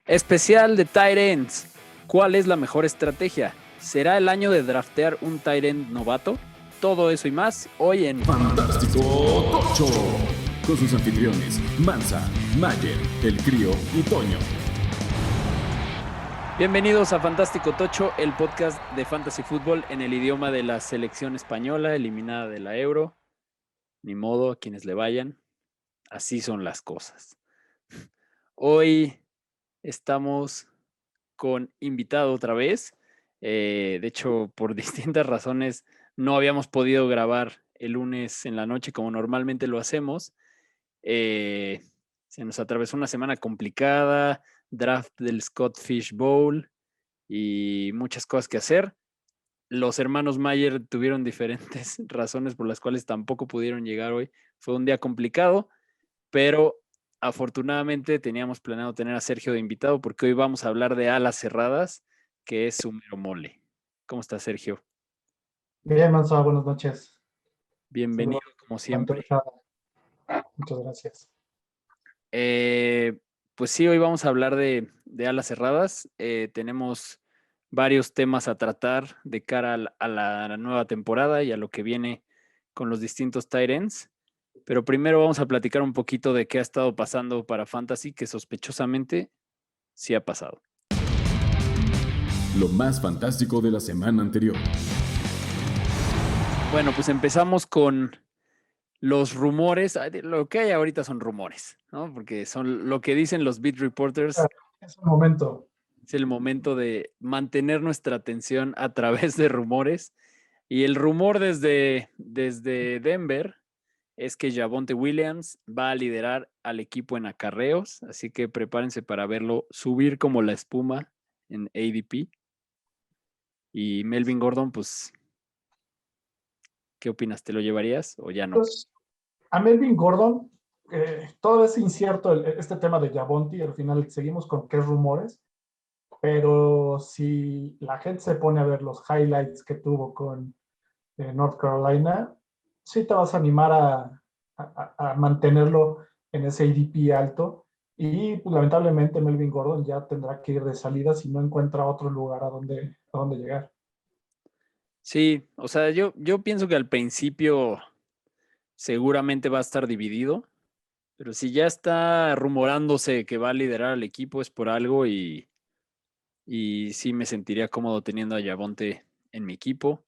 Especial de tight ends. ¿Cuál es la mejor estrategia? ¿Será el año de draftear un tight end novato? Todo eso y más hoy en Fantástico Tocho, con sus anfitriones Mansa, Mayer, El Crío y Toño. Bienvenidos a Fantástico Tocho, el podcast de Fantasy Football en el idioma de la selección española eliminada de la Euro. Ni modo, a quienes le vayan. Así son las cosas. Hoy estamos con invitado otra vez. De hecho, por distintas razones no habíamos podido grabar el lunes en la noche como normalmente lo hacemos. Se nos atravesó una semana complicada, draft del Scott Fish Bowl y muchas cosas que hacer. Los hermanos Mayer tuvieron diferentes razones por las cuales tampoco pudieron llegar hoy. Fue un día complicado, pero afortunadamente teníamos planeado tener a Sergio de invitado porque hoy vamos a hablar de alas cerradas, que es su mero mole. ¿Cómo está, Sergio? Bien, Mansa, buenas noches. Bienvenido, Saludos como a la siempre. entrevista. Muchas gracias. Pues sí, hoy vamos a hablar de alas cerradas. Tenemos varios temas a tratar de cara a la nueva temporada y a lo que viene con los distintos tight ends. Pero primero vamos a platicar un poquito de qué ha estado pasando para Fantasy, que sospechosamente sí ha pasado. Lo más fantástico de la semana anterior. Bueno, pues empezamos con los rumores. Lo que hay ahorita son rumores, ¿no? Porque son lo que dicen los beat reporters. Es un momento. Es el momento de mantener nuestra atención a través de rumores. Y el rumor desde Denver es que Javonte Williams va a liderar al equipo en acarreos, así que prepárense para verlo subir como la espuma en ADP. Y Melvin Gordon, pues, ¿qué opinas? ¿Te lo llevarías o ya no? Pues, a Melvin Gordon, todo es incierto este tema de Javonte. Al final seguimos con qué rumores, pero si la gente se pone a ver los highlights que tuvo con North Carolina, sí te vas a animar a mantenerlo en ese ADP alto. Y pues, lamentablemente Melvin Gordon ya tendrá que ir de salida si no encuentra otro lugar a donde llegar. Sí, o sea, yo pienso que al principio seguramente va a estar dividido, pero si ya está rumorándose que va a liderar al equipo es por algo y sí me sentiría cómodo teniendo a Javonte en mi equipo.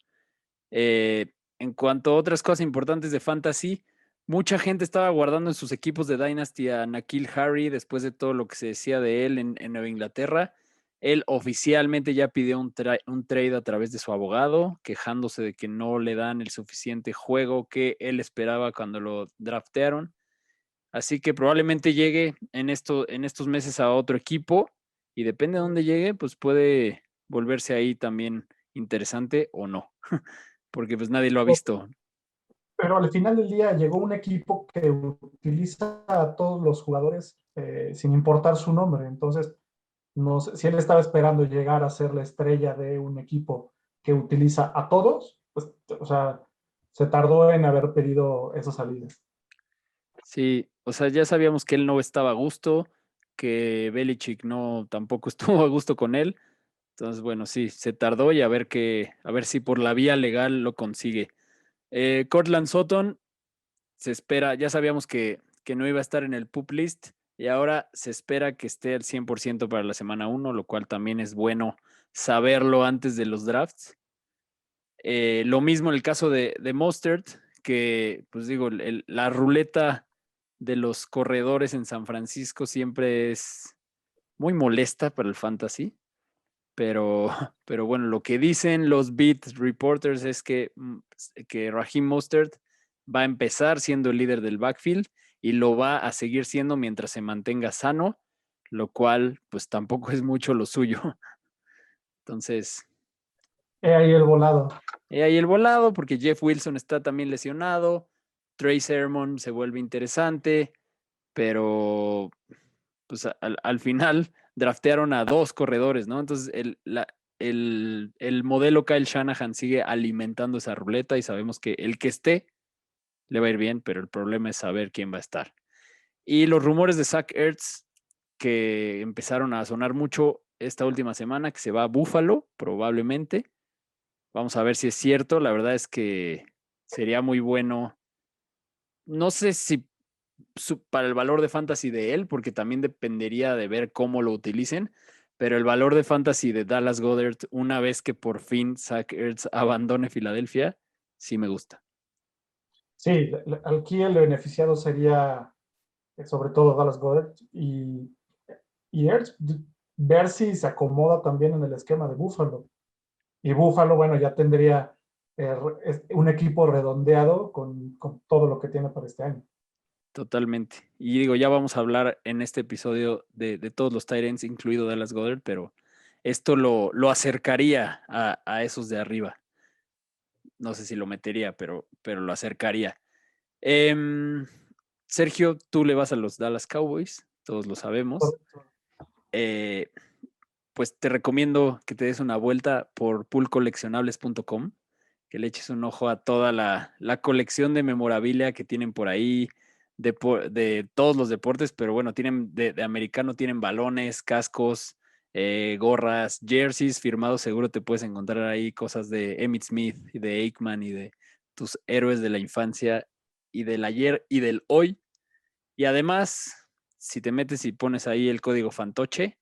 En cuanto a otras cosas importantes de Fantasy, mucha gente estaba guardando en sus equipos de Dynasty a N'Keal Harry después de todo lo que se decía de él en Nueva Inglaterra. Él oficialmente ya pidió un trade a través de su abogado, quejándose de que no le dan el suficiente juego que él esperaba cuando lo draftearon. Así que probablemente llegue en estos meses a otro equipo y depende de dónde llegue, pues puede volverse ahí también interesante o no, porque pues nadie lo ha visto. Pero al final del día llegó un equipo que utiliza a todos los jugadores sin importar su nombre. Entonces, no sé, si él estaba esperando llegar a ser la estrella de un equipo que utiliza a todos, pues, o sea, se tardó en haber pedido esa salida. Sí, o sea, ya sabíamos que él no estaba a gusto, que Belichick no tampoco estuvo a gusto con él. Entonces, bueno, sí, se tardó y a ver si por la vía legal lo consigue. Cortland Sutton se espera, ya sabíamos que no iba a estar en el pup list y ahora se espera que esté al 100% para la semana 1, lo cual también es bueno saberlo antes de los drafts. Lo mismo en el caso de Mostert, que pues digo, la ruleta de los corredores en San Francisco siempre es muy molesta para el fantasy, pero, pero bueno, lo que dicen los beat reporters es que Raheem Mostert va a empezar siendo el líder del backfield y lo va a seguir siendo mientras se mantenga sano, lo cual pues tampoco es mucho lo suyo. Entonces, He ahí el volado. ahí el volado, porque Jeff Wilson está también lesionado, Trey Sermon se vuelve interesante, pero pues al final draftearon a dos corredores, ¿no? Entonces el modelo Kyle Shanahan sigue alimentando esa ruleta y sabemos que el que esté le va a ir bien, pero el problema es saber quién va a estar. Y los rumores de Zach Ertz que empezaron a sonar mucho esta última semana, que se va a Buffalo, probablemente. Vamos a ver si es cierto. La verdad es que sería muy bueno. No sé si para el valor de fantasy de él, porque también dependería de ver cómo lo utilicen, pero el valor de fantasy de Dallas Goedert, una vez que por fin Zach Ertz abandone Filadelfia, sí me gusta. Sí, aquí el beneficiado sería sobre todo Dallas Goedert y Ertz, ver si se acomoda también en el esquema de Buffalo. Y Buffalo, bueno, ya tendría un equipo redondeado con todo lo que tiene para este año. Totalmente. Y digo, ya vamos a hablar en este episodio de todos los tight ends, incluido Dallas Goedert, pero esto lo acercaría a esos de arriba. No sé si lo metería, pero lo acercaría. Sergio, tú le vas a los Dallas Cowboys, todos lo sabemos. Eh, pues te recomiendo que te des una vuelta por poolcoleccionables.com, que le eches un ojo a toda la colección de memorabilia que tienen por ahí, de todos los deportes, pero bueno, tienen de americano, tienen balones, cascos, gorras, jerseys firmados, seguro te puedes encontrar ahí cosas de Emmitt Smith y de Aikman y de tus héroes de la infancia y del ayer y del hoy. Y además, si te metes y pones ahí el código Fantoche,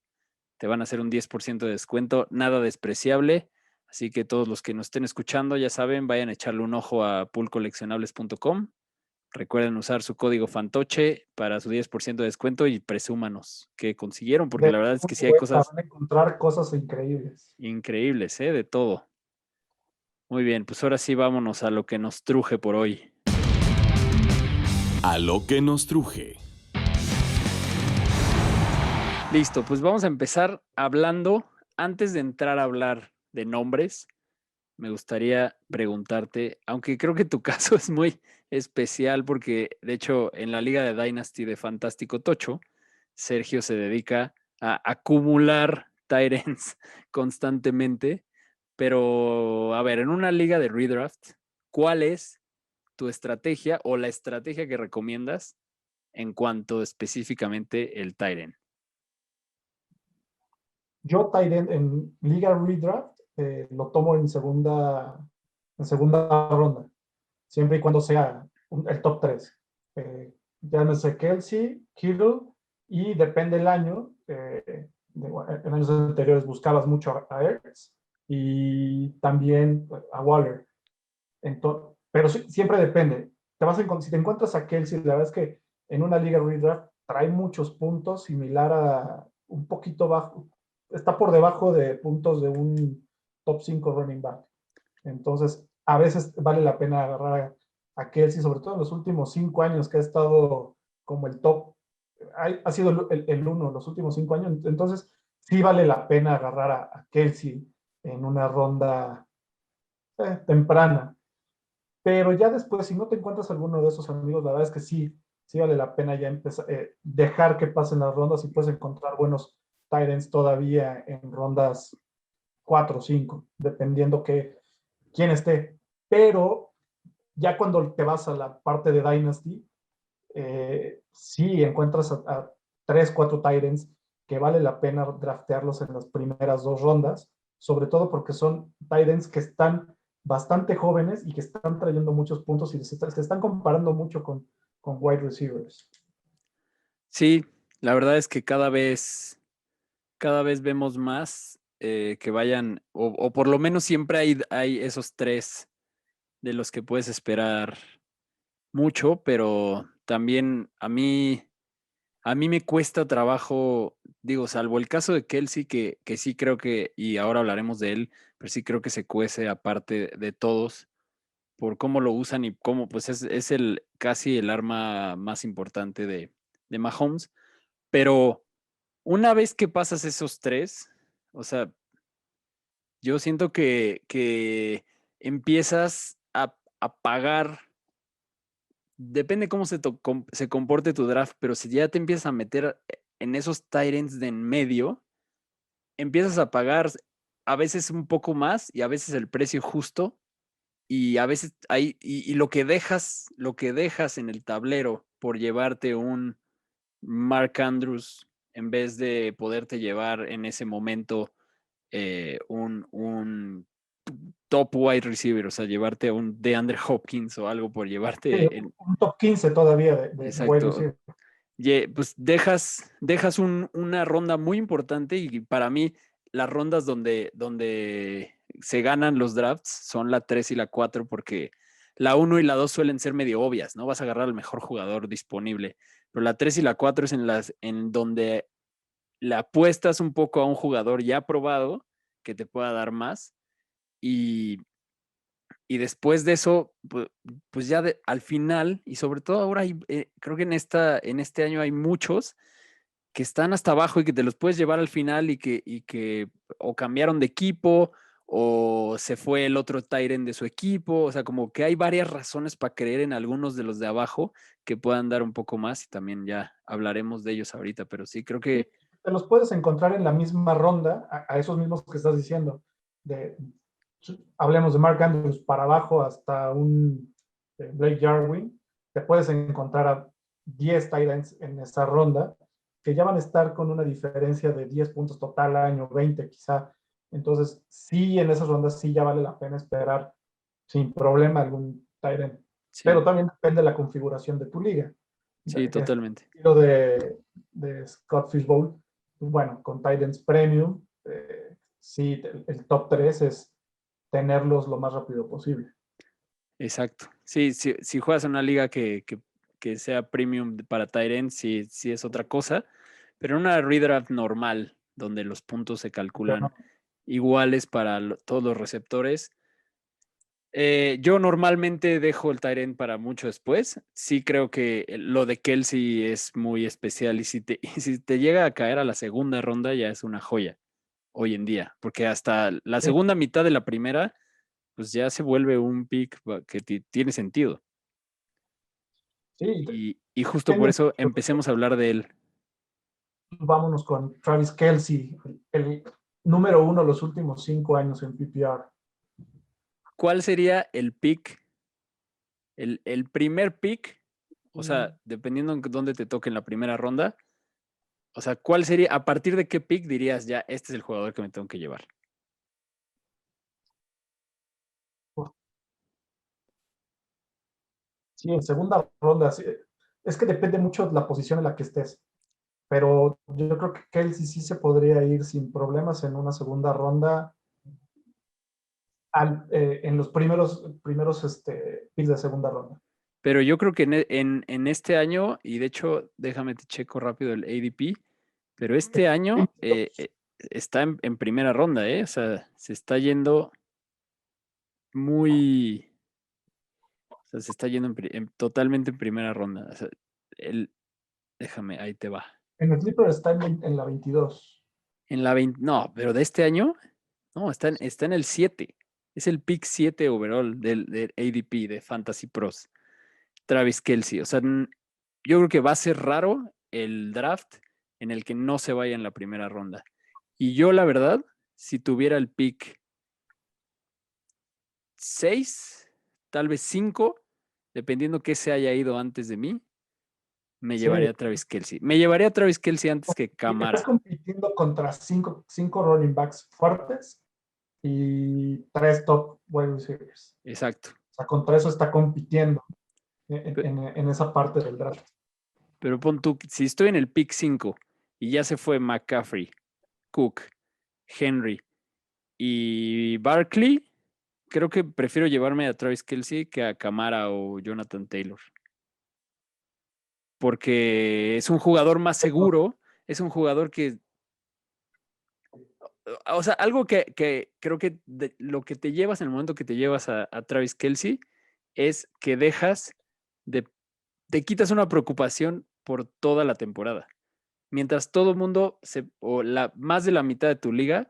te van a hacer un 10% de descuento, nada despreciable. Así que todos los que nos estén escuchando, ya saben, vayan a echarle un ojo a poolcoleccionables.com. Recuerden usar su código Fantoche para su 10% de descuento y presúmanos que consiguieron, porque la De verdad es que una sí hay vuelta cosas van a encontrar cosas increíbles. increíbles, ¿eh? De todo. Muy bien, pues ahora sí vámonos a lo que nos truje por hoy. A lo que nos truje. Listo, pues vamos a empezar hablando, antes de entrar a hablar de nombres, me gustaría preguntarte, aunque creo que tu caso es muy especial porque de hecho en la Liga de Dynasty de Fantástico Tocho, Sergio se dedica a acumular tight ends constantemente, pero a ver, en una liga de redraft, ¿cuál es tu estrategia o la estrategia que recomiendas en cuanto específicamente el tight end? Yo tight end en Liga Redraft lo tomo en segunda ronda, siempre y cuando sea el top 3. Llámese Kelsey, Kittle, y depende del año. En años anteriores buscabas mucho a Ertz y también a Waller. Pero siempre depende. Si te encuentras a Kelsey, la verdad es que en una liga redraft trae muchos puntos, similar a un poquito bajo, está por debajo de puntos de un top 5 running back. Entonces, a veces vale la pena agarrar a Kelsey, sobre todo en los últimos 5 años que ha estado como el top, ha sido el uno los últimos 5 años. Entonces, sí vale la pena agarrar a Kelsey en una ronda temprana. Pero ya después, si no te encuentras alguno de esos amigos, la verdad es que sí vale la pena ya empezar, dejar que pasen las rondas y puedes encontrar buenos tight ends todavía en rondas 4 o 5, dependiendo quién esté. Pero ya cuando te vas a la parte de Dynasty, sí encuentras a 3, 4 tight ends que vale la pena draftearlos en las primeras 2 rondas, sobre todo porque son tight ends que están bastante jóvenes y que están trayendo muchos puntos y se están comparando mucho con wide receivers. Sí, la verdad es que cada vez vemos más que vayan, o por lo menos siempre hay esos tres de los que puedes esperar mucho, pero también a mí me cuesta trabajo, digo, salvo el caso de Kelsey, que sí creo que, y ahora hablaremos de él, pero sí creo que se cuece aparte de todos por cómo lo usan y cómo, pues es casi el arma más importante de Mahomes, pero una vez que pasas esos tres, o sea, yo siento que empiezas a pagar, depende cómo se comporte tu draft, pero si ya te empiezas a meter en esos tight ends de en medio, empiezas a pagar a veces un poco más y a veces el precio justo y a veces hay, y lo que dejas en el tablero por llevarte un Mark Andrews en vez de poderte llevar en ese momento un top wide receiver, o sea, llevarte a un DeAndre Hopkins o algo por Sí, llevarte en... un top 15 todavía de wide Exacto. receiver. Pues dejas una ronda muy importante y para mí las rondas donde se ganan los drafts son la 3 y la 4 porque la 1 y la 2 suelen ser medio obvias, ¿no? Vas a agarrar al mejor jugador disponible, pero la 3 y la 4 es en donde le apuestas un poco a un jugador ya probado que te pueda dar más y, y después de eso, pues ya al final, y sobre todo ahora creo que en este año hay muchos que están hasta abajo y que te los puedes llevar al final y que o cambiaron de equipo o se fue el otro tight end de su equipo. O sea, como que hay varias razones para creer en algunos de los de abajo que puedan dar un poco más y también ya hablaremos de ellos ahorita, pero sí creo Sí, que te los puedes encontrar en la misma ronda, a esos mismos que estás diciendo. De, hablemos de Mark Andrews para abajo hasta un Blake Jarwin. Te puedes encontrar a 10 tight ends en esa ronda que ya van a estar con una diferencia de 10 puntos total año, 20 quizá. Entonces, sí, en esas rondas sí ya vale la pena esperar sin problema algún tight end. sí, Pero también depende de la configuración de tu liga. sí, totalmente. Estilo de Scott Fishbowl, bueno, con Titans Premium, sí, el top 3 es tenerlos lo más rápido posible. Exacto. Sí, si juegas en una liga que sea premium para tight end, sí, sí es otra cosa, pero en una redraft normal, donde los puntos se calculan Pero iguales para todos los receptores, yo normalmente dejo el tight end para mucho después. Sí creo que lo de Kelsey es muy especial y y si te llega a caer a la segunda ronda ya es una joya hoy en día, porque hasta la sí, segunda mitad de la primera, pues ya se vuelve un pick que tiene sentido. sí, Y justo por tengo eso empecemos a hablar de él. vámonos con Travis Kelsey, el número 1 los últimos 5 años en PPR. ¿Cuál sería el pick, el primer pick? O sea, dependiendo en dónde te toque en la primera ronda, o sea, ¿cuál sería, a partir de qué pick dirías ya, este es el jugador que me tengo que llevar? Sí, en segunda ronda, sí, es que depende mucho de la posición en la que estés. Pero yo creo que Kelsey sí se podría ir sin problemas en una segunda ronda en los primeros picks de segunda ronda. Pero yo creo que en este año, y de hecho, déjame te checo rápido el ADP, pero este año está en primera ronda, ¿eh? O sea, se está yendo muy, o sea, se está yendo totalmente en primera ronda. O sea, el, déjame, ahí te va. En el Clipper está en la 22. En la 20, no, pero de este año, no, está en el 7. Es el pick 7 overall del ADP, de Fantasy Pros. Travis Kelsey. O sea, yo creo que va a ser raro el draft en el que no se vaya en la primera ronda. Y yo, la verdad, si tuviera el pick 6, tal vez 5, dependiendo qué se haya ido antes de mí, me Sí, llevaría a Travis Kelsey. Me llevaría a Travis Kelsey antes que y estás Camara. compitiendo contra cinco running backs fuertes y 3 top wide receivers. Exacto. O sea, contra eso está compitiendo Pe- en esa parte del draft. Pero pon tú, si estoy en el pick 5 y ya se fue McCaffrey, Cook, Henry y Barkley, creo que prefiero llevarme a Travis Kelsey que a Camara o Jonathan Taylor. Porque es un jugador más seguro, es un jugador que, o sea, algo que creo que lo que te llevas en el momento que te llevas a Travis Kelsey es que te quitas una preocupación por toda la temporada. Mientras todo el mundo, más de la mitad de tu liga,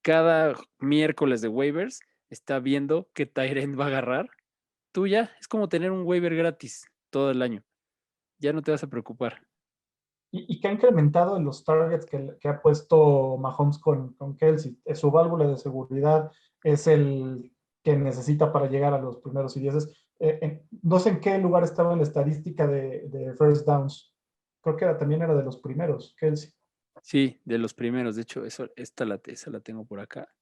cada miércoles de waivers está viendo qué tight end va a agarrar, tú ya es como tener un waiver gratis todo el año. Ya no te vas a preocupar. Y que ha incrementado en los targets que ha puesto Mahomes con Kelsey. Es su válvula de seguridad, es el que necesita para llegar a los primeros y dieces. No sé en qué lugar estaba en la estadística de first downs. Creo que también era de los primeros, Kelsey. Sí, de los primeros. De hecho, esa la tengo por acá.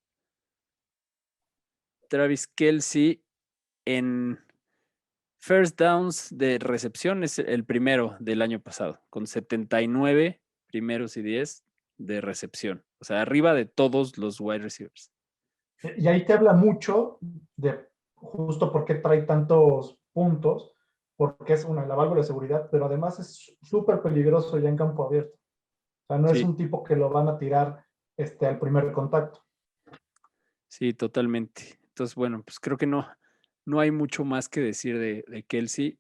Travis Kelce en first downs de recepción es el primero del año pasado, con 79 primeros y 10 de recepción. O sea, arriba de todos los wide receivers. Y ahí te habla mucho de justo por qué trae tantos puntos, porque es la válvula de seguridad, pero además es súper peligroso ya en campo abierto. O sea, no es Sí, un tipo que lo van a tirar al primer contacto. sí, totalmente. Entonces, bueno, pues creo que no hay mucho más que decir de Kelce,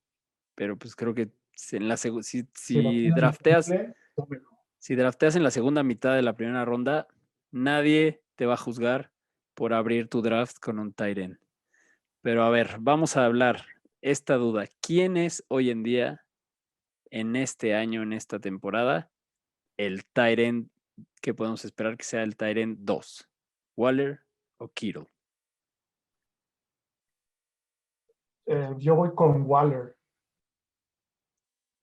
pero pues creo que si, Si lo si tienen drafteas, disponible, tómelo. si drafteas en la segunda mitad de la primera ronda, nadie te va a juzgar por abrir tu draft con un tight end. Pero a ver, vamos a hablar esta duda. ¿Quién es hoy en día, en este año, en esta temporada, el tight end que podemos esperar que sea el tight end 2? ¿Waller o Kittle? Yo voy con Waller.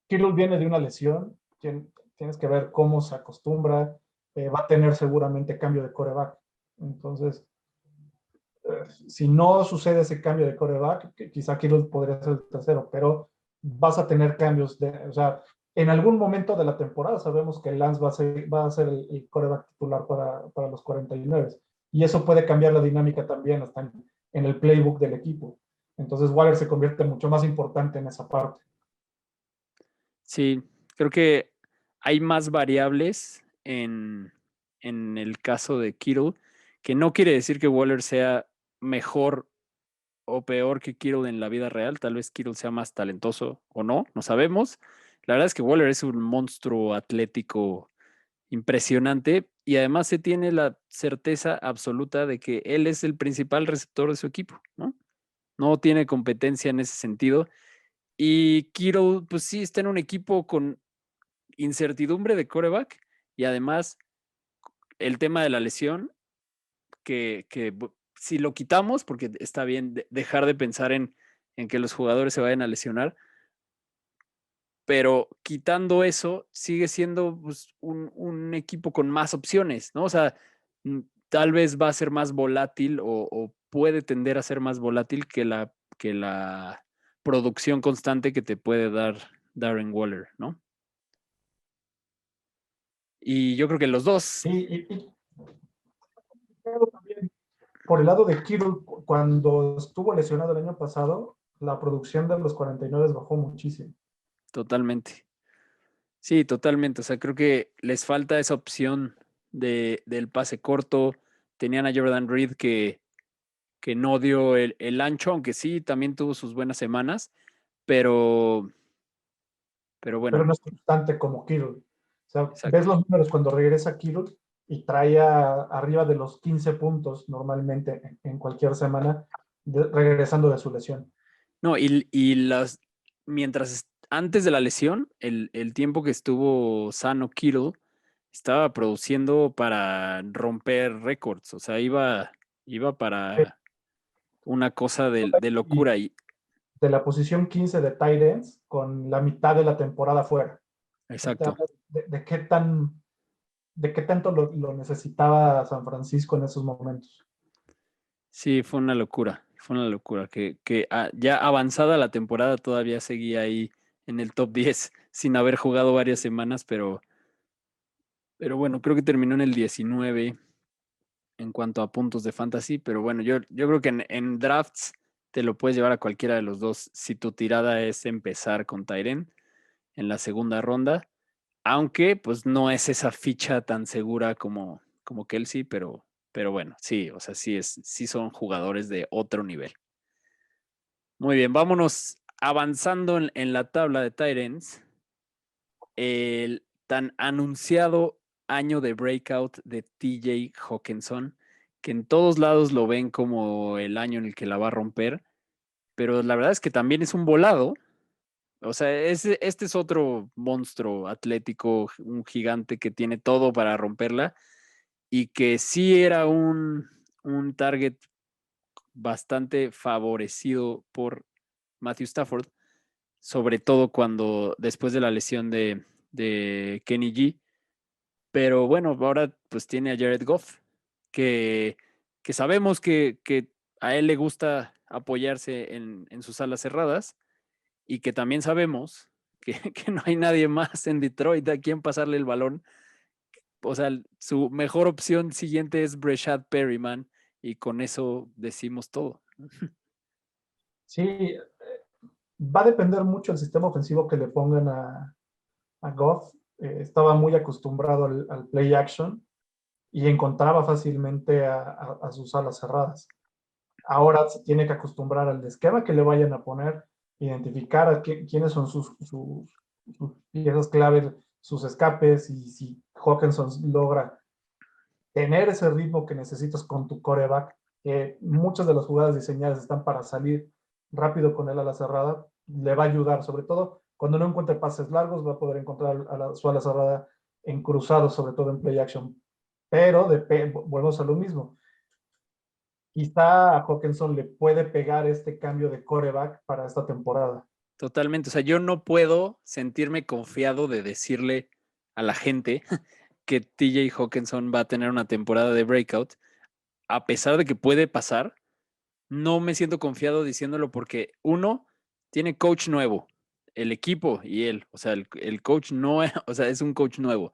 Kittle viene de una lesión, tienes que ver cómo se acostumbra, va a tener seguramente cambio de coreback. Entonces, si no sucede ese cambio de coreback, quizá Kittle podría ser el tercero, pero vas a tener cambios o sea, en algún momento de la temporada sabemos que Lance va a ser el coreback titular para los 49 y eso puede cambiar la dinámica también hasta en el playbook del equipo. Entonces Waller se convierte mucho más importante en esa parte. Sí, creo que hay más variables en el caso de Kittle, que no quiere decir que Waller sea mejor o peor que Kittle en la vida real. Tal vez Kittle sea más talentoso o no sabemos. La verdad es que Waller es un monstruo atlético impresionante y además se tiene la certeza absoluta de que él es el principal receptor de su equipo, ¿no? No tiene competencia en ese sentido. Y Kittle, pues sí, está en un equipo con incertidumbre de quarterback y además el tema de la lesión, que si lo quitamos, porque está bien dejar de pensar en que los jugadores se vayan a lesionar, pero quitando eso, sigue siendo pues, un equipo con más opciones, ¿no? O sea, tal vez va a ser más volátil o puede tender a ser más volátil que la producción constante que te puede dar Darren Waller, ¿no? Y yo creo que los dos, Pero también por el lado de Kittle, cuando estuvo lesionado el año pasado, la producción de los 49 bajó muchísimo. totalmente. Sí, totalmente. O sea, creo que les falta esa opción del pase corto. Tenían a Jordan Reed que no dio el ancho, aunque sí, también tuvo sus buenas semanas, pero, pero Pero bueno, no es constante como Kittle. O sea, ves exacto. los números cuando regresa Kittle y trae arriba de los 15 puntos normalmente en cualquier semana, regresando de su lesión. No, mientras antes de la lesión, el tiempo que estuvo sano Kittle, estaba produciendo para romper récords. O sea, iba para una cosa de Y locura. Y, de la posición 15 de tight ends con la mitad de la temporada fuera. Te exacto. habla de qué tanto lo necesitaba San Francisco en esos momentos. Sí, fue una locura. Fue una locura. Ya avanzada la temporada todavía seguía ahí en el top 10 sin haber jugado varias semanas, pero bueno, creo que terminó en el 19 en cuanto a puntos de fantasy. Pero bueno, yo creo que en drafts te lo puedes llevar a cualquiera de los dos si tu tirada es empezar con Tyren en la segunda ronda. Aunque pues no es esa ficha tan segura como Kelsey, pero bueno, sí, o sea, sí son jugadores de otro nivel. Muy bien, vámonos avanzando en la tabla de tight ends. El tan anunciado año de breakout de TJ Hawkinson, que en todos lados lo ven como el año en el que la va a romper, pero la verdad es que también es un volado. O sea, este es otro monstruo atlético, un gigante que tiene todo para romperla y que sí era un target bastante favorecido por Matthew Stafford, sobre todo cuando después de la lesión de Kenny G, Pero bueno, ahora pues tiene a Jared Goff, que, que sabemos que a él le gusta apoyarse en sus alas cerradas y que también sabemos que no hay nadie más en Detroit a quien pasarle el balón. O sea, su mejor opción siguiente es Breshad Perryman y con eso decimos todo. Sí, va a depender mucho del sistema ofensivo que le pongan a Goff. Estaba muy acostumbrado al play action y encontraba fácilmente a sus alas cerradas. Ahora se tiene que acostumbrar al esquema que le vayan a poner, identificar quiénes son sus piezas clave, sus escapes, y si Hawkinson logra tener ese ritmo que necesitas con tu coreback, que muchas de las jugadas diseñadas están para salir rápido con él a la cerrada, le va a ayudar, sobre todo cuando no encuentre pases largos, va a poder encontrar su ala cerrada en cruzados, sobre todo en play action. Pero volvemos a lo mismo. Quizá a Hawkinson le puede pegar este cambio de coreback para esta temporada. Totalmente. O sea, yo no puedo sentirme confiado de decirle a la gente que TJ Hawkinson va a tener una temporada de breakout, a pesar de que puede pasar. No me siento confiado diciéndolo porque uno, tiene coach nuevo, el equipo y él, o sea, el coach no, o sea, es un coach nuevo.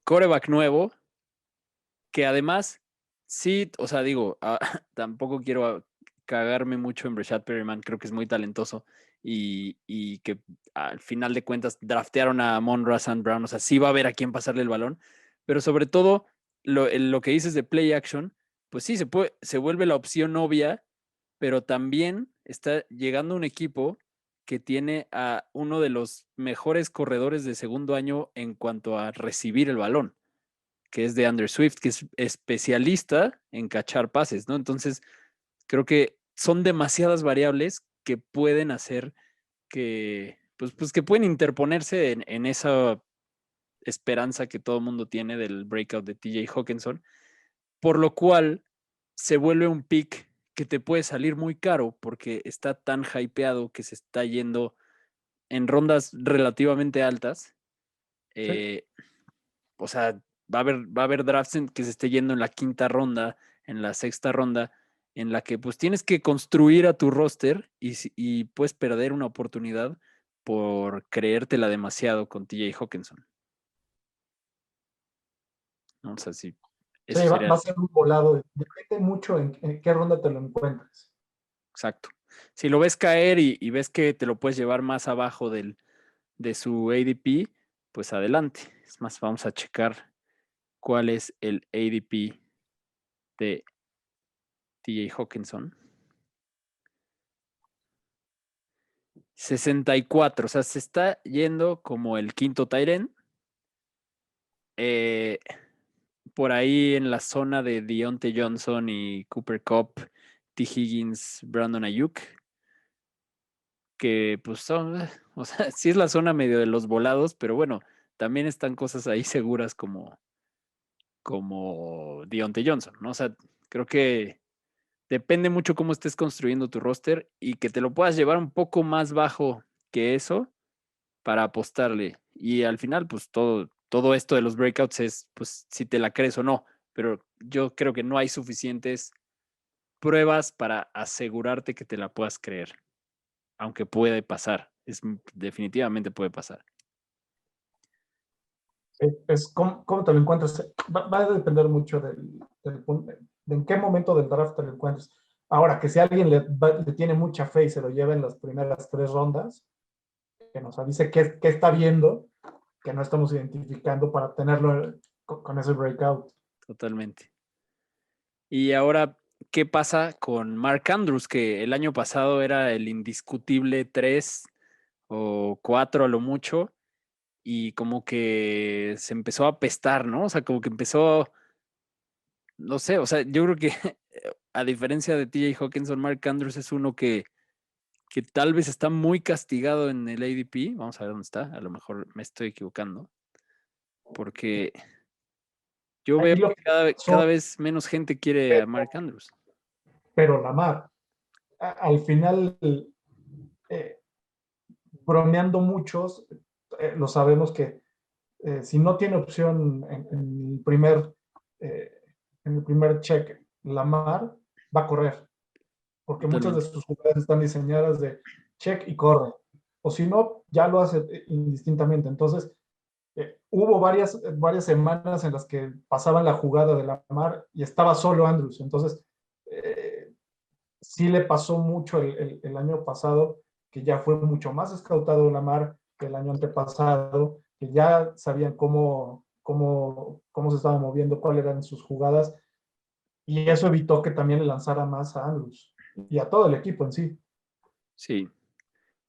Quarterback nuevo, que además, sí, o sea, digo, tampoco quiero cagarme mucho en Breshad Perryman, creo que es muy talentoso y que al final de cuentas draftearon a Amon-Ra St. Brown, o sea, sí va a haber a quién pasarle el balón, pero sobre todo lo que dices de play action, pues sí, se vuelve la opción obvia, pero también está llegando un equipo que tiene a uno de los mejores corredores de segundo año en cuanto a recibir el balón, que es de Andrew Swift, que es especialista en cachar pases, ¿no? Entonces, creo que son demasiadas variables que pueden hacer pues que pueden interponerse en esa esperanza que todo el mundo tiene del breakout de TJ Hawkinson, por lo cual se vuelve un pick que te puede salir muy caro porque está tan hypeado que se está yendo en rondas relativamente altas. ¿Sí? Eh, o sea, va a haber drafts que se esté yendo en la quinta ronda, en la sexta ronda, en la que pues tienes que construir a tu roster y puedes perder una oportunidad por creértela demasiado con TJ Hawkinson, ¿no? O sea, sí, Sí, eso sería va a ser un volado. Depende mucho en qué ronda te lo encuentres. exacto. Si lo ves caer y ves que te lo puedes llevar más abajo de su ADP, pues adelante. Es más, vamos a checar cuál es el ADP de TJ Hawkinson. 64, o sea, se está yendo como el quinto tight end. Eh, por ahí en la zona de Deontay Johnson y Cooper Kupp, T. Higgins, Brandon Ayuk, que pues son, o sea, sí es la zona medio de los volados, pero bueno, también están cosas ahí seguras como Deontay Johnson, ¿no? O sea, creo que depende mucho cómo estés construyendo tu roster y que te lo puedas llevar un poco más bajo que eso para apostarle. Y al final, pues todo esto de los breakouts es, pues, si te la crees o no. Pero yo creo que no hay suficientes pruebas para asegurarte que te la puedas creer. Aunque puede pasar. Definitivamente puede pasar. Es cómo te lo encuentras. Va a depender mucho de en qué momento del draft te lo encuentres. Ahora, que si alguien le tiene mucha fe y se lo lleva en las primeras 3 rondas, que nos avise qué está viendo, que no estamos identificando para tenerlo con ese breakout. Totalmente. Y ahora, ¿qué pasa con Mark Andrews? Que el año pasado era el indiscutible 3 o 4 a lo mucho. Y como que se empezó a apestar, ¿no? O sea, como que empezó, no sé, o sea, yo creo que a diferencia de TJ Hawkinson, Mark Andrews es uno que tal vez está muy castigado en el ADP. Vamos a ver dónde está. A lo mejor me estoy equivocando. Porque yo veo Ahí lo que que cada pasó, vez menos gente quiere a Mark Andrews. pero la mar, al final, eh, bromeando muchos, lo sabemos que si no tiene opción eh, en el primer check, Lamar va a correr, porque muchas de Totalmente. sus jugadas están diseñadas de check y corre, o si no, ya lo hace indistintamente. Entonces, hubo varias semanas en las que pasaban la jugada de Lamar y estaba solo Andrews. Entonces, eh, sí le pasó mucho el año pasado, que ya fue mucho más escautado Lamar que el año antepasado, que ya sabían cómo se estaba moviendo, cuáles eran sus jugadas, y eso evitó que también le lanzara más a Andrews y a todo el equipo en sí. Sí.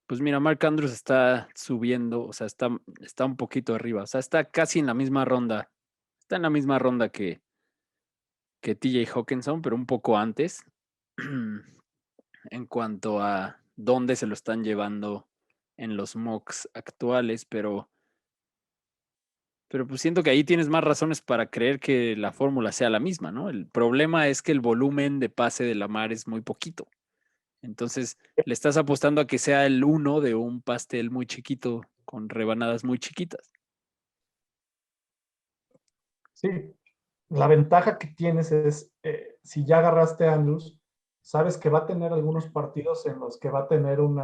Pues mira, Mark Andrews está subiendo, o sea, está un poquito arriba, o sea, está casi en la misma ronda. Está en la misma ronda que TJ Hawkinson, pero un poco antes en cuanto a dónde se lo están llevando en los mocks actuales, pero pues siento que ahí tienes más razones para creer que la fórmula sea la misma, ¿no? El problema es que el volumen de pase de Lamar es muy poquito. Entonces, le estás apostando a que sea el uno de un pastel muy chiquito con rebanadas muy chiquitas. Sí, la ventaja que tienes es, si ya agarraste a Andrews, sabes que va a tener algunos partidos en los que va a tener o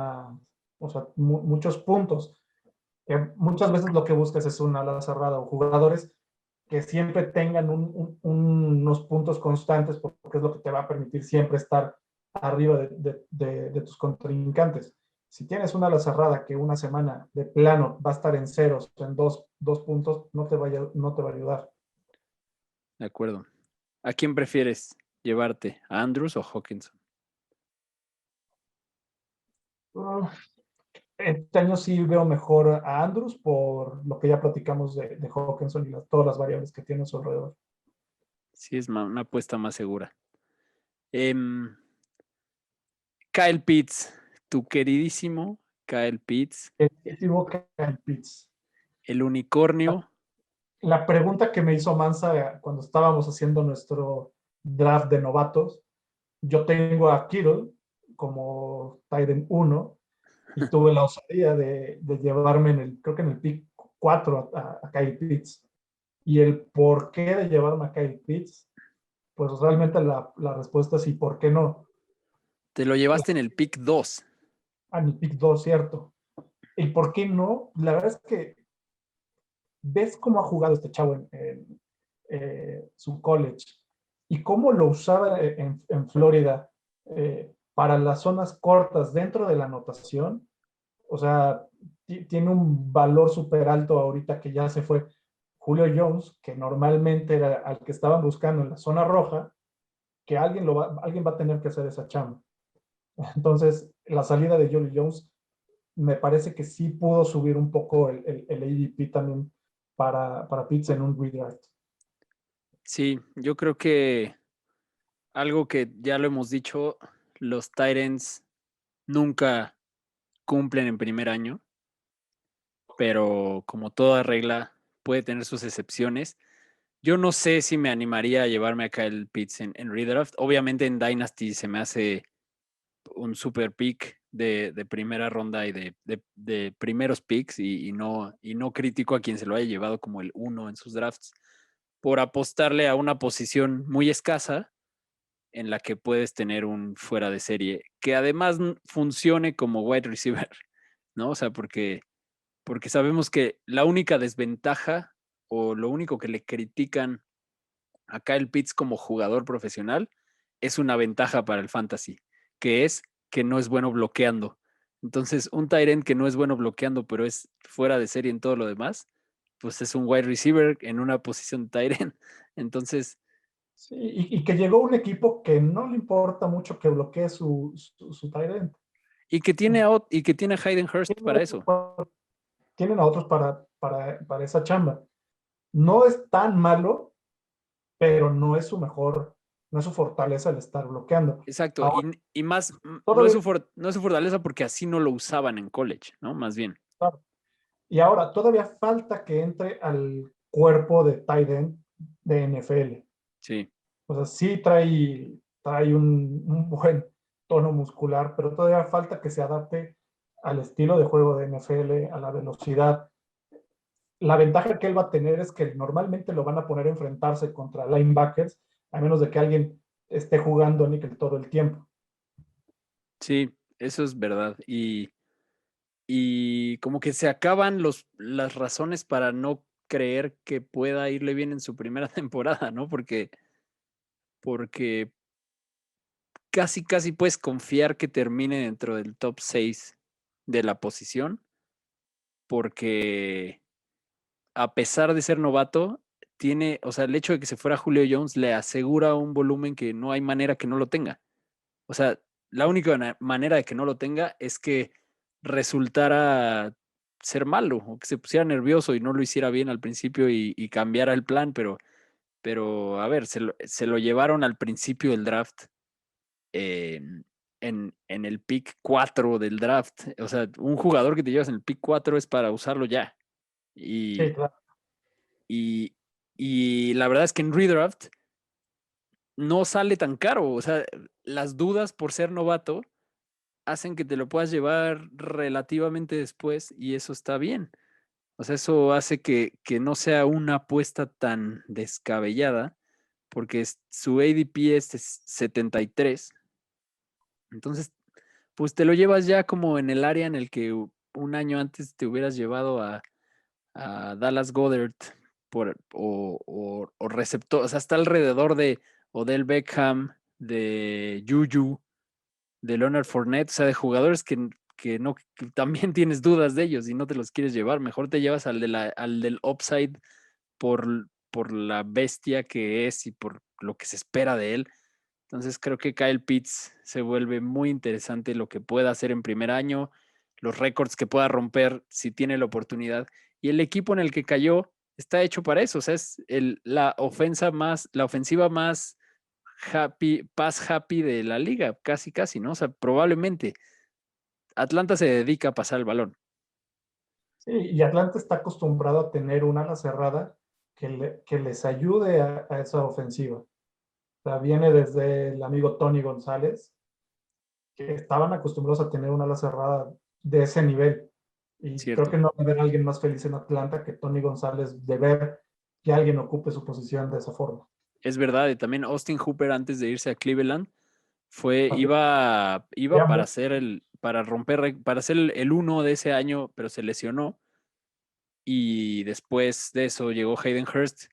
sea, muchos puntos. Muchas veces lo que buscas es una ala cerrada o jugadores que siempre tengan unos puntos constantes, porque es lo que te va a permitir siempre estar arriba de tus contrincantes. Si tienes una ala cerrada que una semana de plano va a estar en ceros, en dos puntos, no te va a ayudar. De acuerdo. ¿A quién prefieres llevarte? ¿A Andrews o Hawkinson? Uh, Este año sí veo mejor a Andrews por lo que ya platicamos de Hawkinson y todas las variables que tiene a su alrededor. Sí, es una apuesta más segura. Em, Kyle Pitts, tu queridísimo Kyle Pitts, El Kyle Pitts. el unicornio. La pregunta que me hizo Mansa cuando estábamos haciendo nuestro draft de novatos, yo tengo a Kittle como Titan 1 y tuve la osadía de llevarme creo que en el pick 4 a Kyle Pitts. Y el por qué de llevarme a Kyle Pitts, pues realmente la respuesta es sí, ¿por qué no? Te lo llevaste en el pick 2. A mi pick 2, ¿cierto? ¿Y por qué no? La verdad es que ves cómo ha jugado este chavo en su college y cómo lo usaba en Florida para las zonas cortas dentro de la anotación. O sea, tiene un valor súper alto ahorita que ya se fue Julio Jones, que normalmente era al que estaban buscando en la zona roja, que alguien va a tener que hacer esa chamba. Entonces, la salida de Julio Jones me parece que sí pudo subir un poco el ADP también para Pitts en un redraft. Sí, yo creo que algo que ya lo hemos dicho, los Titans nunca cumplen en primer año, pero como toda regla puede tener sus excepciones. Yo no sé si me animaría a llevarme a Kyle Pitts en redraft. Obviamente en Dynasty se me hace un super pick de primera ronda y de primeros picks y no critico a quien se lo haya llevado como el uno en sus drafts por apostarle a una posición muy escasa en la que puedes tener un fuera de serie que además funcione como wide receiver, ¿no? O sea, porque sabemos que la única desventaja o lo único que le critican a Kyle Pitts como jugador profesional es una ventaja para el fantasy, que es que no es bueno bloqueando. Entonces, un tight end que no es bueno bloqueando, pero es fuera de serie en todo lo demás, pues es un wide receiver en una posición de tight end. Entonces, Sí, y que llegó un equipo que no le importa mucho que bloquee su tight end. y que tiene a Hayden Hurst para eso. Tienen a otros para esa chamba. No es tan malo, pero no es su fortaleza el estar bloqueando. Exacto. Ahora, Y más, todavía, no es su fortaleza porque así no lo usaban en college, ¿no? Más bien. y ahora todavía falta que entre al cuerpo de tight end de NFL. Sí. O sea, sí trae un buen tono muscular, pero todavía falta que se adapte al estilo de juego de NFL, a la velocidad. la ventaja que él va a tener es que normalmente lo van a poner a enfrentarse contra linebackers, a menos de que alguien esté jugando níquel todo el tiempo. Sí, eso es verdad. Y como que se acaban las razones para no creer que pueda irle bien en su primera temporada, ¿no? Porque casi puedes confiar que termine dentro del top 6 de la posición, porque a pesar de ser novato, tiene, o sea, el hecho de que se fuera Julio Jones le asegura un volumen que no hay manera que no lo tenga. O sea, la única manera de que no lo tenga es que resultara ser malo o que se pusiera nervioso y no lo hiciera bien al principio y cambiara el plan, pero a ver, se lo llevaron al principio del draft en el pick 4 del draft. O sea, un jugador que te llevas en el pick 4 es para usarlo ya. Sí, Y, claro. y, y la verdad es que en redraft no sale tan caro. O sea, las dudas por ser novato hacen que te lo puedas llevar relativamente después y eso está bien. O sea, eso hace que no sea una apuesta tan descabellada, porque su ADP es de 73. Entonces, pues te lo llevas ya como en el área en el que un año antes te hubieras llevado a Dallas Goedert o receptor, o sea, está alrededor de Odell Beckham, de Juju, de Leonard Fournette, o sea, de jugadores que no, que también tienes dudas de ellos y no te los quieres llevar. Mejor te llevas al del upside por la bestia que es y por lo que se espera de él. Entonces creo que Kyle Pitts se vuelve muy interesante lo que pueda hacer en primer año, los récords que pueda romper si tiene la oportunidad. Y el equipo en el que cayó está hecho para eso. O sea, es la ofensiva más pass happy de la liga, casi, ¿no? O sea, probablemente Atlanta se dedica a pasar el balón. Sí, y Atlanta está acostumbrado a tener una ala cerrada que les ayude a esa ofensiva. O sea, viene desde el amigo Tony González, que estaban acostumbrados a tener una ala cerrada de ese nivel. Y creo Cierto. que no va a haber alguien más feliz en Atlanta que Tony González de ver que alguien ocupe su posición de esa forma. Es verdad. Y también Austin Hooper antes de irse a Cleveland Así iba que, para romper, para ser el uno de ese año, pero se lesionó. Y después de eso llegó Hayden Hurst,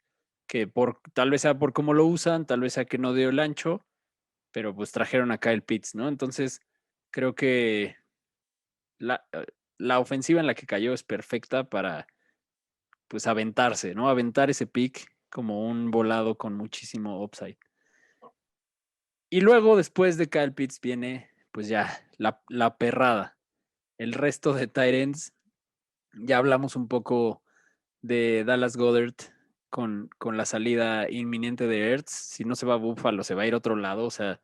que tal vez sea por cómo lo usan, tal vez sea que no dio el ancho, pero pues trajeron a Kyle Pitts, ¿no? Entonces, creo que la ofensiva en la que cayó es perfecta para, pues, aventarse, ¿no? Aventar ese pick como un volado con muchísimo upside. Y luego, después de Kyle Pitts, viene, pues ya, la perrada. El resto de tight ends, ya hablamos un poco de Dallas Goedert con la salida inminente de Ertz. Si no se va a Buffalo, se va a ir a otro lado. O sea,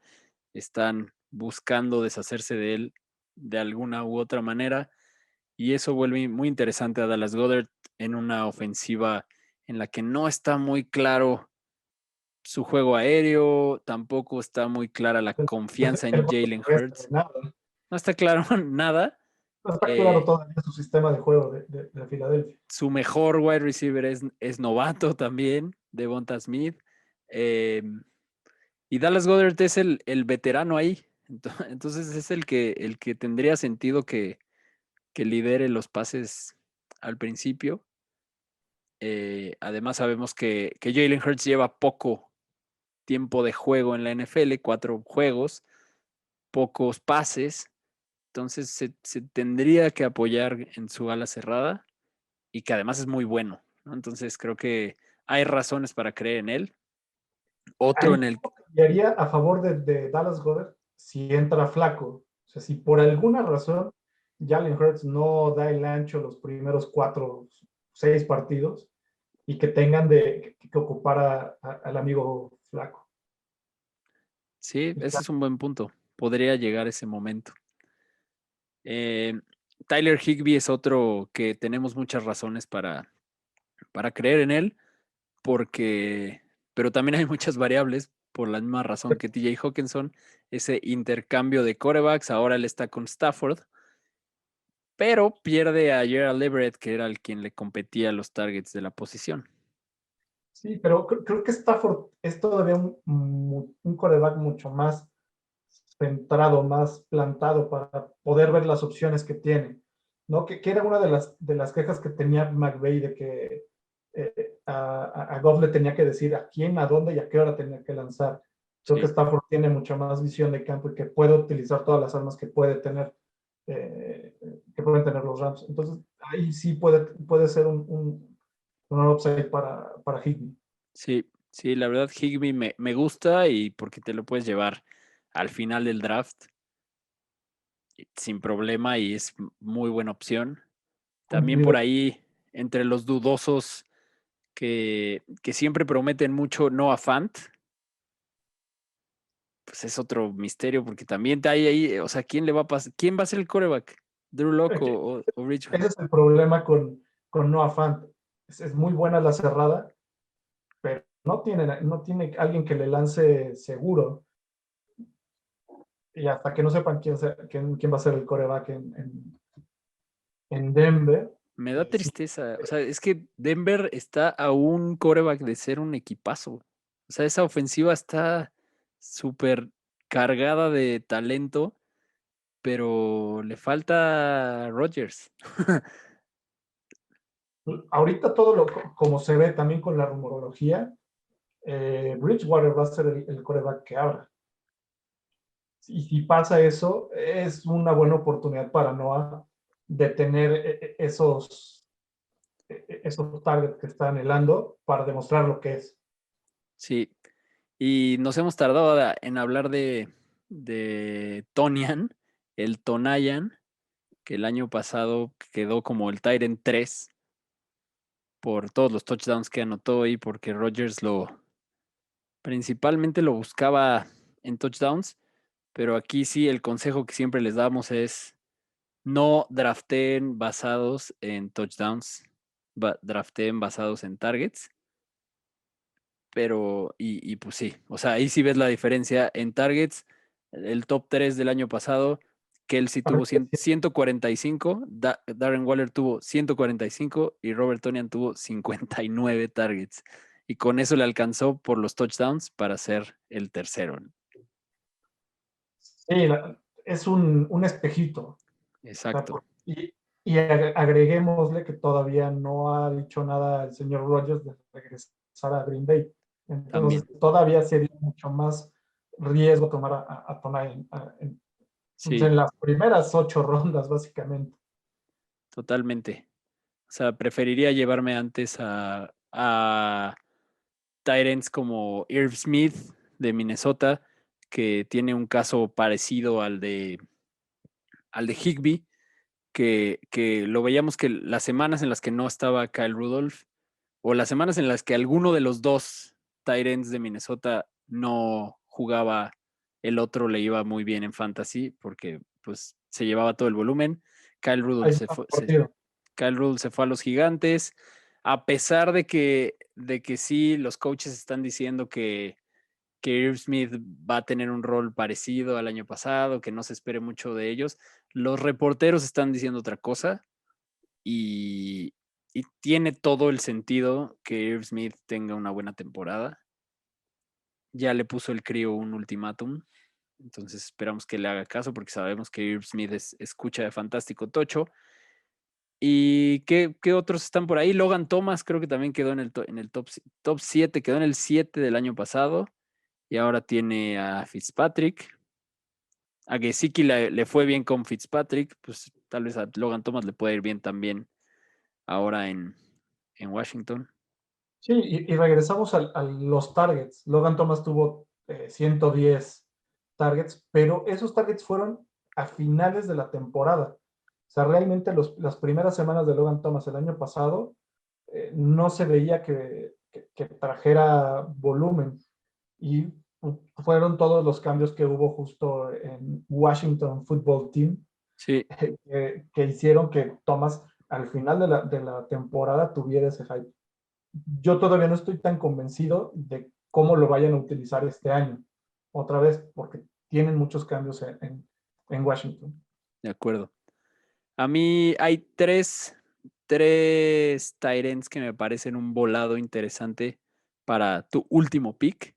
están buscando deshacerse de él de alguna u otra manera. Y eso vuelve muy interesante a Dallas Goedert en una ofensiva en la que no está muy claro su juego aéreo, tampoco está muy clara la confianza el en juego Jalen terrestre, Hurts. nada. No está claro nada. No está claro Eh, todavía su sistema de juego de Filadelfia. Su mejor wide receiver es novato también, Devonta Smith. Eh, y Dallas Goedert es el veterano ahí. Entonces es el que tendría sentido que lidere los pases al principio. Además sabemos que Jalen Hurts lleva poco tiempo de juego en la NFL, 4 juegos, pocos pases. Entonces se tendría que apoyar en su ala cerrada y que además es muy bueno, ¿no? Entonces creo que hay razones para creer en él. Otro Ahí en el... cambiaría a favor de Dallas Goddard si entra flaco. O sea, si por alguna razón Jalen Hurts no da el ancho los primeros 4, 6 partidos y que tengan que ocupar al amigo flaco. Sí, Y ese es un buen punto. Podría llegar ese momento. Eh, Tyler Higbee es otro que tenemos muchas razones para creer en él, porque, pero también hay muchas variables por la misma razón que TJ Hawkinson, ese intercambio de quarterbacks, ahora él está con Stafford pero pierde a Gerald Everett, que era el quien le competía los targets de la posición. Sí, pero creo que Stafford es todavía un quarterback mucho más centrado, más plantado para poder ver las opciones que tiene, ¿no? Que era una de las quejas que tenía McVay de que a Goff le tenía que decir a quién, a dónde y a qué hora tenía que lanzar. Creo que Sí, Stafford tiene mucha más visión de campo y que puede utilizar todas las armas que puede tener, que pueden tener los Rams. Entonces, ahí sí puede ser un upside para Higbee. sí, sí, la verdad Higbee me gusta y porque te lo puedes llevar al final del draft sin problema y es muy buena opción. También por Cumplido. ahí, entre los dudosos que siempre prometen mucho Noah Fant, pues es otro misterio porque también hay ahí, o sea, ¿quién le va a pasar? ¿Quién va a ser el quarterback? ¿Drew Lock o Richard? Ese es el problema con Noah Fant. Es muy buena la cerrada, pero no tiene alguien que le lance seguro. Y hasta que no sepan quién va a ser el coreback en Denver, Me da sí, tristeza. O sea, es que Denver está a un quarterback de ser un equipazo. O sea, esa ofensiva está súper cargada de talento, pero le falta Rodgers. ahorita todo como se ve también con la rumorología, Bridgewater va a ser el coreback que abra. Y si pasa eso, es una buena oportunidad para Noah de tener esos targets que está anhelando para demostrar lo que es. Sí. Y nos hemos tardado en hablar de Tonian, el Tonayan, que el año pasado quedó como el Tyrant 3 por todos los touchdowns que anotó y porque Rodgers principalmente lo buscaba en touchdowns, pero aquí sí el consejo que siempre les damos es no drafteen basados en touchdowns, drafteen basados en targets, pero y pues sí, o sea, ahí sí ves la diferencia en targets, el top 3 del año pasado, Kelsey tuvo 145, Darren Waller tuvo 145 y Robert Tonyan tuvo 59 targets. Y con eso le alcanzó por los touchdowns para ser el tercero. Sí, es un espejito. O sea, Exacto, y agreguémosle que todavía no ha dicho nada el señor Rogers de regresar a Green Bay. también. Entonces, todavía sería mucho más riesgo tomar a Tonai Sí, en las primeras 8 rondas, básicamente. totalmente. O sea, preferiría llevarme antes a tight ends como Irv Smith de Minnesota, que tiene un caso parecido al de Higbee, que lo veíamos que las semanas en las que no estaba Kyle Rudolph, o las semanas en las que alguno de los dos tight ends de Minnesota no jugaba, el otro le iba muy bien en fantasy, porque pues se llevaba todo el volumen. Kyle Rudolph Ahí se está fue, partido. Kyle Rudolph se fue a los Gigantes, a pesar de que sí, los coaches están diciendo que Irv Smith va a tener un rol parecido al año pasado, que no se espere mucho de ellos. Los reporteros están diciendo otra cosa y, y tiene todo el sentido que Irv Smith tenga una buena temporada. Ya le puso el crío un ultimátum, entonces esperamos que le haga caso porque sabemos que Irv Smith escucha de fantástico tocho. ¿Y qué otros están por ahí? Logan Thomas creo que también quedó en el top 7, quedó en el 7 del año pasado y ahora tiene a Fitzpatrick. A Gesicki le fue bien con Fitzpatrick, pues tal vez a Logan Thomas le puede ir bien también ahora en Washington. Sí, y regresamos a los targets. Logan Thomas tuvo 110 targets, pero esos targets fueron a finales de la temporada. O sea, realmente las primeras semanas de Logan Thomas el año pasado no se veía que trajera volumen. Y fueron todos los cambios que hubo justo en Washington Football Team Sí, que hicieron que Thomas al final de la temporada tuviera ese hype. Yo todavía no estoy tan convencido de cómo lo vayan a utilizar este año, otra vez, porque tienen muchos cambios en Washington. de acuerdo. A mí hay tres tight ends que me parecen un volado interesante para tu último pick,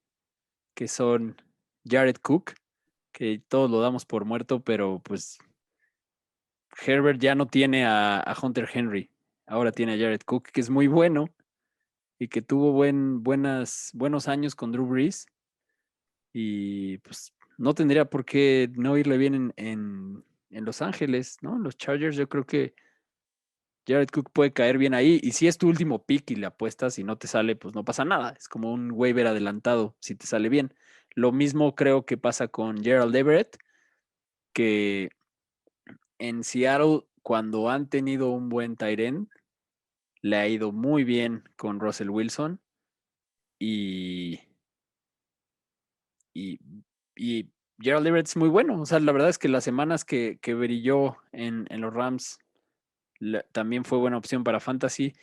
que son Jared Cook, que todos lo damos por muerto, pero pues Herbert ya no tiene a Hunter Henry, ahora tiene a Jared Cook, que es muy bueno y que tuvo buenos años con Drew Brees y pues no tendría por qué no irle bien en Los Ángeles, ¿no? Los Chargers, yo creo que Jared Cook puede caer bien ahí. Y si es tu último pick y le apuestas y no te sale, pues no pasa nada. Es como un waiver adelantado si te sale bien. Lo mismo creo que pasa con Gerald Everett, que en Seattle, cuando han tenido un buen tight end, le ha ido muy bien con Russell Wilson. Y, y, y Gerald Everett es muy bueno. O sea, la verdad es que las semanas que brilló en los Rams también fue buena opción para Fantasy.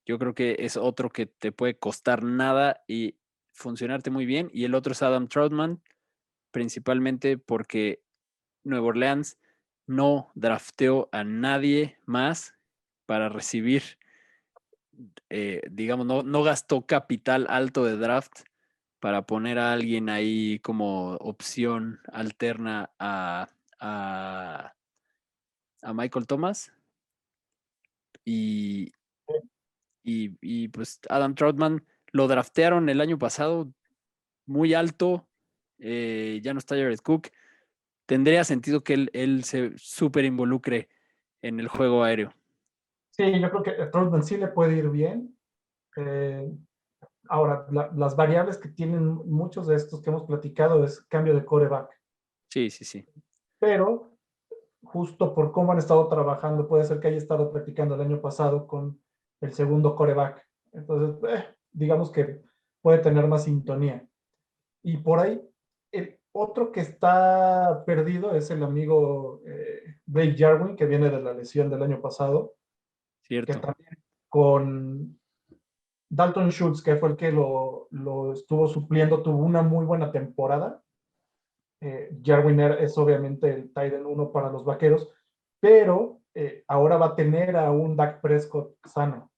Yo creo que es otro que te puede costar nada y funcionarte muy bien. Y el otro es Adam Troutman, principalmente porque Nueva Orleans no drafteó a nadie más para recibir, digamos, no gastó capital alto de draft para poner a alguien ahí como opción alterna a Michael Thomas. Y, pues Adam Troutman lo draftearon el año pasado muy alto, ya no está Jared Cook. Tendría sentido que él se súper involucre en el juego aéreo. Sí, yo creo que a Troutman sí le puede ir bien. Ahora, las variables que tienen muchos de estos que hemos platicado es cambio de quarterback. Sí, sí, sí. Pero justo por cómo han estado trabajando, puede ser que haya estado practicando el año pasado con el segundo quarterback. Entonces, digamos que puede tener más sintonía. Y por ahí, el otro que está perdido es el amigo Blake Jarwin, que viene de la lesión del año pasado, que Cierto. también con Dalton Schultz, que fue el que lo estuvo supliendo, tuvo una muy buena temporada. Jarwin es obviamente el tight end 1 para los Vaqueros, pero ahora va a tener a un Dak Prescott sano.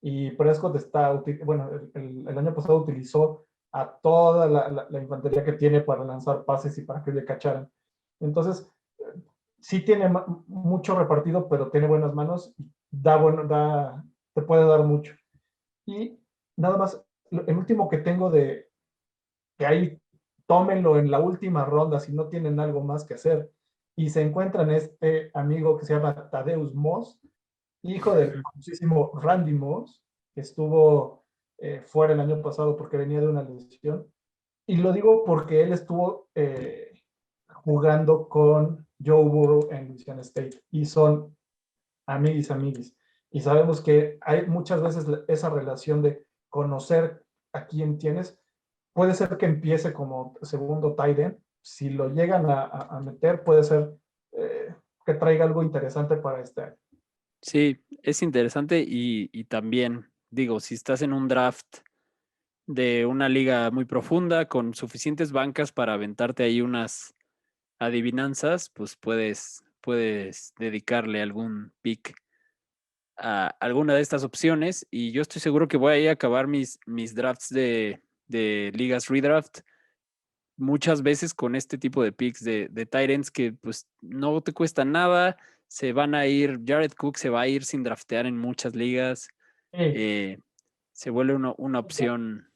Y Prescott está, bueno, el año pasado utilizó a toda la infantería que tiene para lanzar pases y para que le cacharan. Entonces, sí tiene mucho repartido, pero tiene buenas manos y te puede dar mucho. Y nada más, el último que tengo de que ahí tómenlo en la última ronda si no tienen algo más que hacer. Y se encuentran este amigo que se llama Tadeusz Moss, hijo del famosísimo Randy Moss, que estuvo fuera el año pasado porque venía de una lesión. Y lo digo porque él estuvo jugando con Joe Burrow en Louisiana State y son amiguis. Y sabemos que hay muchas veces esa relación de conocer a quién tienes. Puede ser que empiece como segundo tight end. Si lo llegan a meter, puede ser que traiga algo interesante para este año. Sí, es interesante y también, digo, si estás en un draft de una liga muy profunda con suficientes bancas para aventarte ahí unas adivinanzas, pues puedes dedicarle algún pick a alguna de estas opciones y yo estoy seguro que voy a ir a acabar mis drafts de ligas redraft muchas veces con este tipo de picks de tight ends que pues no te cuesta nada, se van a ir, Jared Cook se va a ir sin draftear en muchas ligas, Sí, eh, se vuelve una opción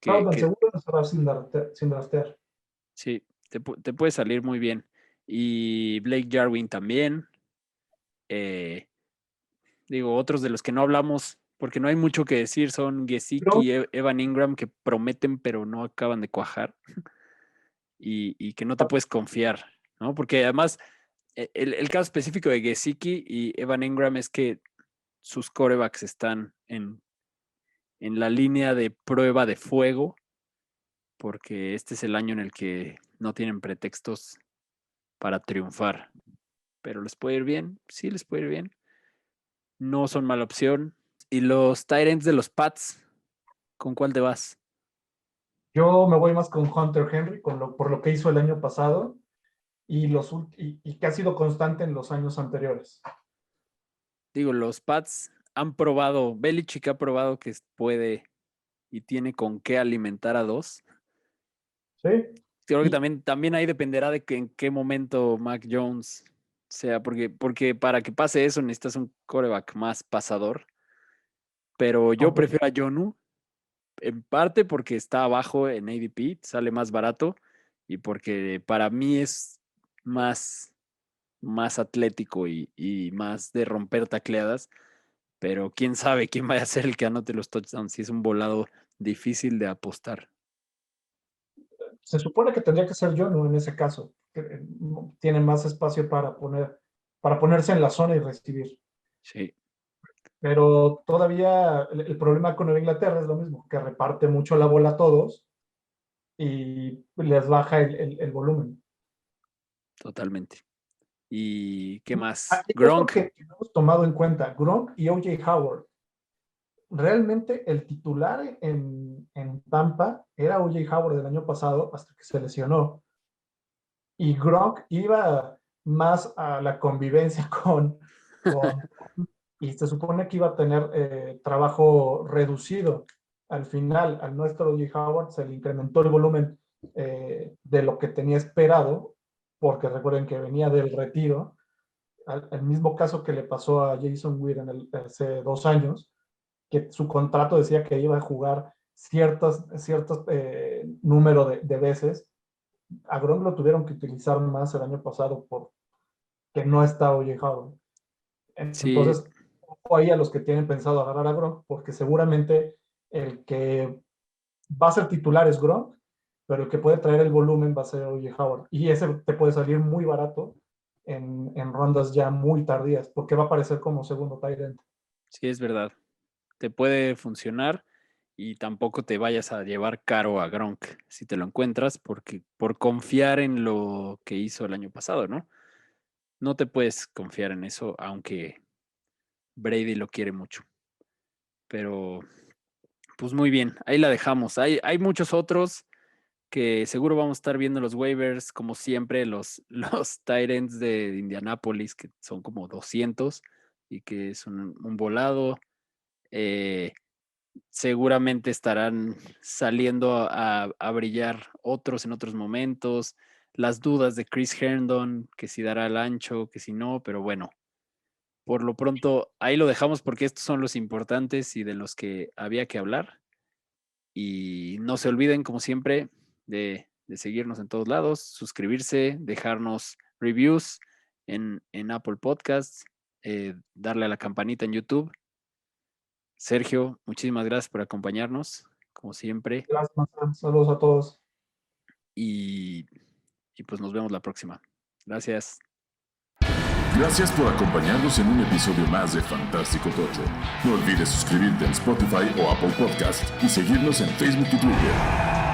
Troutman que seguro no se va sin draftear. sí, te puede salir muy bien. Y Blake Jarwin también. eh, Digo, otros de los que no hablamos, porque no hay mucho que decir, son Pero, Gesicki y Evan Ingram, que prometen pero no acaban de cuajar y que no te puedes confiar, ¿no? Porque además, el caso específico de Gesicki y Evan Ingram es que sus corebacks están en la línea de prueba de fuego, porque este es el año en el que no tienen pretextos para triunfar. Pero les puede ir bien, sí les puede ir bien. No son mala opción. Y los tight ends de los Pats, ¿con cuál te vas? yo me voy más con Hunter Henry por lo que hizo el año pasado y que ha sido constante en los años anteriores. Digo, los Pats han probado, Belichick ha probado que puede y tiene con qué alimentar a dos. Sí. Creo que Y también ahí dependerá de que en qué momento Mac Jones sea, porque para que pase eso necesitas un quarterback más pasador. Pero yo aunque prefiero a Jonnu, en parte porque está abajo en ADP, sale más barato, y porque para mí es más atlético y más de romper tacleadas. Pero quién sabe quién vaya a ser el que anote los touchdowns, si es un volado difícil de apostar. se supone que tendría que ser yo, ¿no? En ese caso, que tiene más espacio para ponerse en la zona y recibir. Sí, Pero todavía el problema con Nueva Inglaterra es lo mismo, que reparte mucho la bola a todos y les baja el volumen. totalmente. ¿Y qué más? Hay otro Gronk, que hemos tomado en cuenta, Gronk y O.J. Howard. Realmente el titular en Tampa era O.J. Howard del año pasado hasta que se lesionó. Y Gronk iba más a la convivencia con y se supone que iba a tener trabajo reducido. Al final, al nuestro O.J. Howard se le incrementó el volumen de lo que tenía esperado, porque recuerden que venía del retiro, al mismo caso que le pasó a Jason Witten hace 2 años, que su contrato decía que iba a jugar ciertos número de veces. A Gronk lo tuvieron que utilizar más el año pasado porque no está O.J. Howard. sí, Entonces, ojo ahí a los que tienen pensado agarrar a Gronk, porque seguramente el que va a ser titular es Gronk, pero el que puede traer el volumen va a ser O.J. Howard. Y ese te puede salir muy barato en rondas ya muy tardías, porque va a aparecer como segundo tight end. sí es verdad. Te puede funcionar y tampoco te vayas a llevar caro a Gronk si te lo encuentras, porque por confiar en lo que hizo el año pasado, ¿no? No te puedes confiar en eso, aunque Brady lo quiere mucho. Pero, pues muy bien, ahí la dejamos. Hay muchos otros que seguro vamos a estar viendo los waivers, como siempre, los tight ends de Indianapolis, que son como 200 y que es un volado. Seguramente estarán saliendo a brillar otros en otros momentos. Las dudas de Chris Herndon, que si dará el ancho, que si no, pero bueno, por lo pronto ahí lo dejamos porque estos son los importantes y de los que había que hablar. Y no se olviden, como siempre, de seguirnos en todos lados, suscribirse, dejarnos reviews en Apple Podcasts, darle a la campanita en YouTube. Sergio, muchísimas gracias por acompañarnos, como siempre, Gracias, saludos a todos. y, y pues nos vemos la próxima. Gracias. Gracias por acompañarnos en un episodio más de Fantástico Tocho. No olvides suscribirte en Spotify o Apple Podcast y seguirnos en Facebook y Twitter.